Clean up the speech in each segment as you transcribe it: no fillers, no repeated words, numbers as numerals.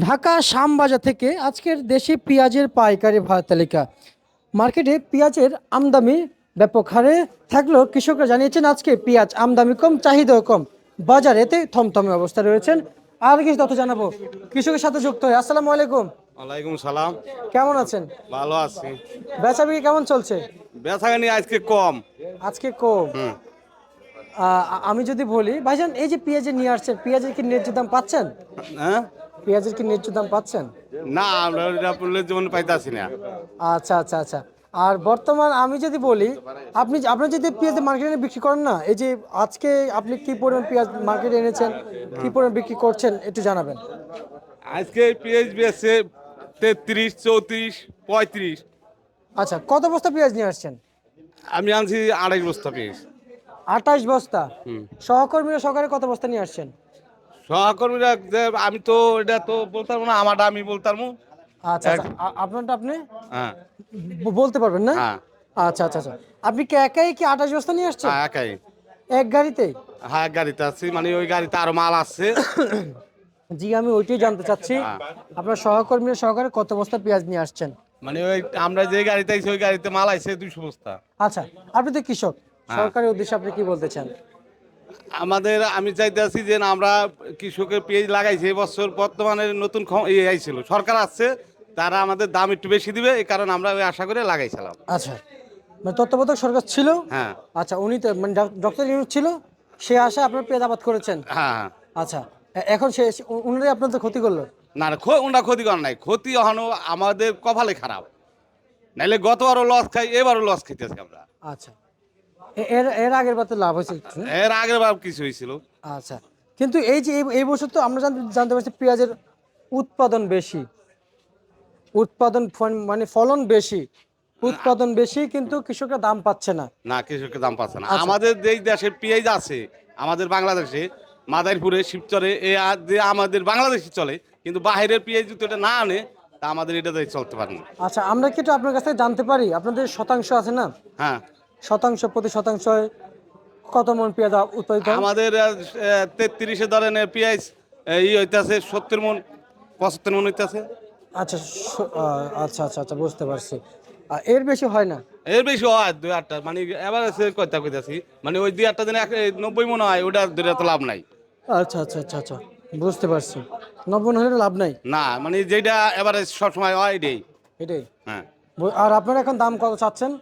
ঢাকা শ্যামবাজার থেকে আজকের দেশি পেঁয়াজের পাইকারি ভাড়া তালিকা। মার্কেটে পেঁয়াজের আমদানি ব্যাপক হারে থাকলেও কৃষকরা জানিয়েছেন আজকে পেঁয়াজ আমদানি কম, চাহিদাও কম, বাজারেতে থমথমে অবস্থা রয়েছেন। আর কিছু তথ্য জানাবো কৃষকের সাথে যুক্ত হয়ে। আসসালামু আলাইকুম। ওয়ালাইকুম সালাম। কেমন আছেন? ভালো আছি। বেচা বিক্রি কেমন চলছে? বেচাকেনি আজকে কম। আজকে কম। হুম। আমি যদি বলি ভাইজান, এই যে পেঁয়াজের নিয়ে আসছেন, পেঁয়াজের কি ন্যায্য দাম পাচ্ছেন? হ্যাঁ, পেঁয়াজের কি ন্যায্য দাম পাচ্ছেন? না আমরা ওইটা বললে যেমন পাইতাছি না। আচ্ছা আচ্ছা আচ্ছা। আর বর্তমান আমি যদি বলি, আপনার যদি পেঁয়াজ মার্কেটে বিক্রি করেন না, এই যে আজকে আপনি কি পরিমাণ পেঁয়াজ মার্কেটে এনেছেন, কি পরিমাণ বিক্রি করছেন একটু জানাবেন। আজকে পেঁয়াজ বেচছে 33, 34, 35। আচ্ছা, কত বস্তা পেঁয়াজ নিয়ে আসছেন? আমি আনছি 28 বস্তা পেঁয়াজ। 28 বস্তা। হুম। সহকর্মীরা সহকারে কত বস্তা নিয়ে আসছেন? সহকর্মীরা যে আমি তো এটা তো বলতাম না, আমারটা আমি বলতাম। আচ্ছা আচ্ছা, আপনারটা আপনি হ্যাঁ বলতে পারবেন না? হ্যাঁ আচ্ছা আচ্ছা আচ্ছা। আপনি কি একাই কি 28 বস্তা নিয়ে আসছেন হ্যাঁ, একাই। এক গাড়িতেই? হ্যাঁ, এক গাড়িতে আছি, মানে ওই গাড়িতে আরো মাল আছে। জি, আমি ওইটাই জানতে চাচ্ছি, হ্যাঁ। আপনার সহকর্মীরা সহকারে কত বস্তা পেঁয়াজ নিয়ে আসছেন? মানে ওই আমরা যে গাড়িতে আইছি ওই গাড়িতে মাল আইছে 200 বস্তা। আচ্ছা, আপনি তো কৃষক, হ্যাঁ। সরকারি উদ্দেশ্যে আপনি কি বলতে চান? আমি চাইতে আছি যে না, আমরা কৃষকের পেঁয়াজ লাগাইছি এবছর, বর্তমানে নতুন আইছিল সরকার আসছে, তারা আমাদের দাম একটু বেশি দিবে, এই কারণে আমরা ওই আশা করে লাগাইছিলাম। আচ্ছা, মানে তত্ত্বাবধায়ক সরকার ছিল। হ্যাঁ আচ্ছা, উনি তো মানে ডক্টর ইউনূস ছিল, সে আশায় আপনার পেঁয়াজ আবাদ করেছেন। হ্যাঁ হ্যাঁ। আচ্ছা, এখন উনারাই আপনাদের ক্ষতি করলো। না না, ওটা ক্ষতি করার নাই, ক্ষতি হনো আমাদের কপালে খারাপ, নাইলে গতবারও লস খাই, এবারও লস খাইতেছি আমরা। আচ্ছা, এর এর আগের বার তো লাভ হয়েছে একটু। এর আগের বার কিছু হয়েছিল। আচ্ছা, কিন্তু এই যে এই বছর তো আমরা জানতে পারছি পেঁয়াজের উৎপাদন বেশি, মানে ফলন বেশি, উৎপাদন বেশি, কিন্তু কৃষকরা দাম পাচ্ছে না। না, কৃষকের দাম পাচ্ছে না। আচ্ছা। আমাদের যেই দেশে পেঁয়াজ আছে, আমাদের বাংলাদেশে মাদারীপুরে, শিবচরে, যে আমাদের বাংলাদেশে চলে, কিন্তু বাইরের পেঁয়াজ যদি এটা না আনে, তা আমাদের এটা দিয়ে চলতে পারে না। আচ্ছা, আমরা কি একটু আপনার কাছ থেকে জানতে পারি, আপনাদের শতাংশ আছে না, হ্যাঁ, শতাংশ প্রতি শতাংশ কত মন পেঁয়াজ উৎপাদিত হয়? আমাদের 33-এ ধরেন পেঁয়াজ হইতেছে 70 মন, 75 মন হইতেছে। আচ্ছা, আচ্ছা আচ্ছা আচ্ছা, বুঝতে পারছি। এর বেশি হয় না? এর বেশি হয় 2-8টা, মানে এবার কয়টা কইতাছি, মানে ওই 2-8টা দিনে 90 মন হয়, ওটা ধরে তো লাভ নাই। আচ্ছা আচ্ছা আচ্ছা আচ্ছা, বুঝতে পারছি। 90 হলে লাভ নাই। না, মানে যেটা এবারে সবসময় হয় এটাই। এটাই। হ্যাঁ, আর আপনারা এখন দাম কত চাচ্ছেন?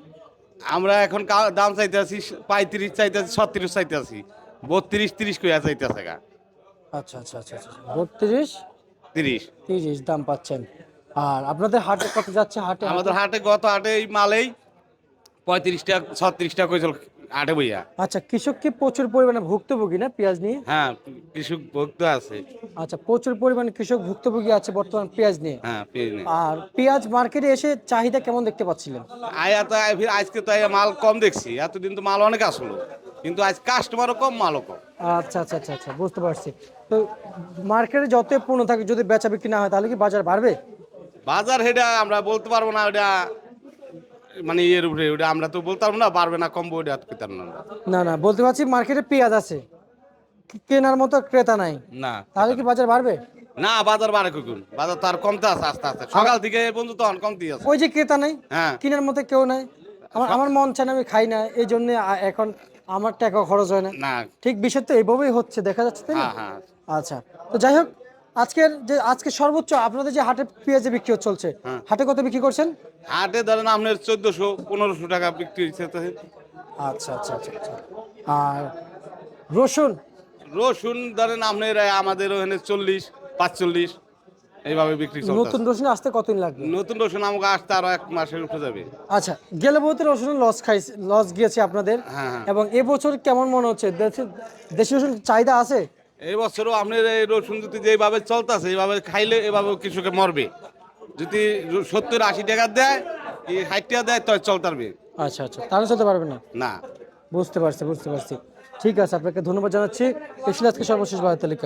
আমরা এখন দাম চাইতে আছি 35 চাইতে আছি, 36 চাইতে আছি, 32-30 কইয়া চাইতে আছে গা। আচ্ছা আচ্ছা আচ্ছা আচ্ছা, 32, 30 30 দাম পাচ্ছেন। আর আপনাদের হাটে কত যাচ্ছে? আমাদের হাটে গত হাটে এই মালেই 35 টাকা 36 টাকা কইছিল হাটে বইয়া। আচ্ছা, কৃষক কি প্রচুর পরিমাণে ভুক্তভোগী না পেঁয়াজ নিয়ে? হ্যাঁ, কৃষক ভোক্ত আছে। আচ্ছা, প্রচুর পরিমাণে কৃষক ভুক্তভোগী আছে বর্তমান পেঁয়াজ নিয়ে। হ্যাঁ, পেঁয়াজ নেই। আর পেঁয়াজ মার্কেটে এসে চাহিদা কেমন দেখতে পাচ্ছিলেন? আজকে তো মাল কম দেখছি, এতদিন তো মাল অনেক আসলো, কিন্তু আজ কাস্টমারও কম, মালও কম। আচ্ছা আচ্ছা আচ্ছা আচ্ছা, বুঝতে পারছি। তো মার্কেটে যত পণ্য থাকে, যদি বেচা বিক্রি না হয় তাহলে কি বাজার বাড়বে? বাজার হেডা আমরা বলতে পারবো না, ওটা মানে এর উপরে, ওটা আমরা তো বলতে পারবো না, পারবে না কমবো, ওটা পেতাম না আমরা। না না, বলতে পারছি মার্কেটে পেঁয়াজ আছে, কেনার মতো ক্রেতা নাই, না, তাহলে কি বাজার বাড়বে? না, বাজার বাড়ে কখন, বাজার তো আর কমতে আছে আস্তে আস্তে, সকাল থেকে এই পর্যন্ত তখন কমতে আছে। ওই যে ক্রেতা নাই, হ্যাঁ কেনার মতো কেউ নাই। আমার মন চায় না, আমি খাই না, এই জন্য এখন আমার টাকা খরচ হয় না। না। ঠিক বিষয় তো এইভাবেই হচ্ছে, দেখা যাচ্ছে, তাই না? হ্যাঁ হ্যাঁ আচ্ছা, তো যাই হোক, আজকে সর্বোচ্চ আপনাদের যে হাটে পেঁয়াজে বিক্রি চলছে, হ্যাঁ। হাটে কত বিক্রি করছেন? হাটে ধরেন আপনার 1400-1500 টাকা বিক্রি হচ্ছে তো। আচ্ছা আচ্ছা আচ্ছা আচ্ছা। আর রসুন? রসুন ধরেন আপনার আমাদের ওখানে 40-45 এইভাবে বিক্রি নতুন চলতেছে। রসুন আসতে কতদিন লাগবে? নতুন রসুন আমাকে আসতে আরো 1 মাসের উঠে যাবে। আচ্ছা, গেলে বলতে রসুন লস গিয়েছে আপনাদের। হ্যাঁ হ্যাঁ। এবং এবছর কেমন মনে হচ্ছে, দেশি রসুন চাহিদা আছে? এই বছরও আপনার এই রসুন যদি যেভাবে চলতেছে, এইভাবে খাইলে এভাবে কৃষকে মরবে। যদি 70-80 টাকা দেয়, কি 60 টাকা দেয়, তো চলতে পারবে আচ্ছা আচ্ছা, তাহলে চলতে পারবে না। না। বুঝতে পারছি বুঝতে পারছি। ঠিক আছে, আপনাকে ধন্যবাদ জানাচ্ছি। এই ছিল আজকে সর্বশেষ বাজার তালিকা।